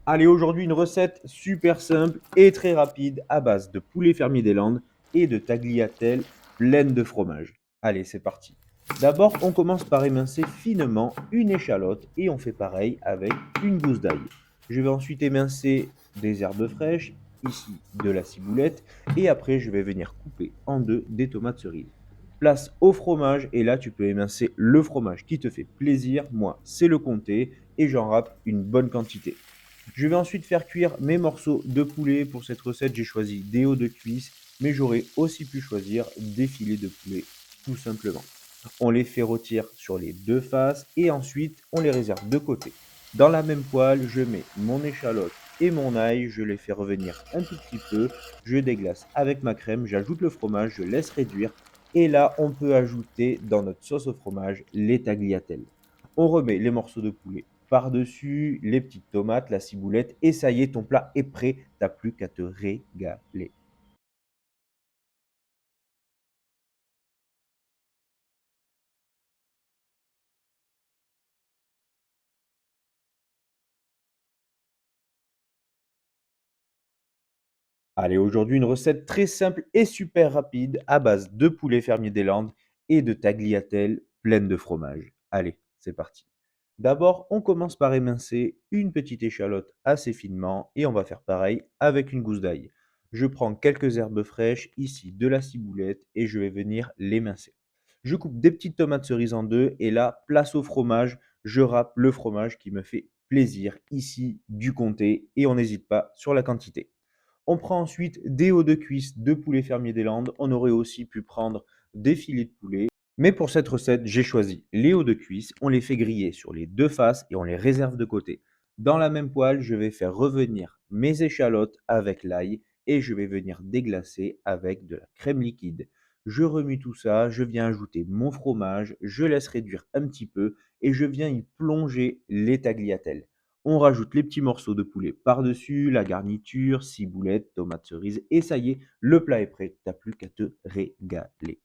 Allez, aujourd'hui, une recette super simple et très rapide à base de poulet fermier des Landes et de tagliatelle pleine de fromage. Allez, c'est parti. D'abord, on commence par émincer finement une échalote et on fait pareil avec une gousse d'ail. Je vais ensuite émincer des herbes fraîches, ici de la ciboulette, et après je vais venir couper en deux des tomates cerises. Place au fromage et là tu peux émincer le fromage qui te fait plaisir. Moi, c'est le comté et j'en râpe une bonne quantité. Je vais ensuite faire cuire mes morceaux de poulet. Pour cette recette, j'ai choisi des hauts de cuisse, mais j'aurais aussi pu choisir des filets de poulet, tout simplement. On les fait rôtir sur les deux faces et ensuite on les réserve de côté. Dans la même poêle, je mets mon échalote et mon ail, je les fais revenir un tout petit peu, je déglace avec ma crème, j'ajoute le fromage, je laisse réduire et là on peut ajouter dans notre sauce au fromage les tagliatelles. On remet les morceaux de poulet par-dessus, les petites tomates, la ciboulette et ça y est, ton plat est prêt, t'as plus qu'à te régaler. Allez, aujourd'hui, une recette très simple et super rapide à base de poulet fermier des Landes et de tagliatelle pleine de fromage. Allez, c'est parti. D'abord, on commence par émincer une petite échalote assez finement et on va faire pareil avec une gousse d'ail. Je prends quelques herbes fraîches, ici de la ciboulette, et je vais venir l'émincer. Je coupe des petites tomates cerises en deux et là, place au fromage, je râpe le fromage qui me fait plaisir, ici du comté, et on n'hésite pas sur la quantité. On prend ensuite des hauts de cuisse de poulet fermier des Landes. On aurait aussi pu prendre des filets de poulet. Mais pour cette recette, j'ai choisi les hauts de cuisse. On les fait griller sur les deux faces et on les réserve de côté. Dans la même poêle, je vais faire revenir mes échalotes avec l'ail et je vais venir déglacer avec de la crème liquide. Je remue tout ça, je viens ajouter mon fromage, je laisse réduire un petit peu et je viens y plonger les tagliatelles. On rajoute les petits morceaux de poulet par-dessus, la garniture, ciboulette, tomates cerises et ça y est, le plat est prêt. T'as plus qu'à te régaler.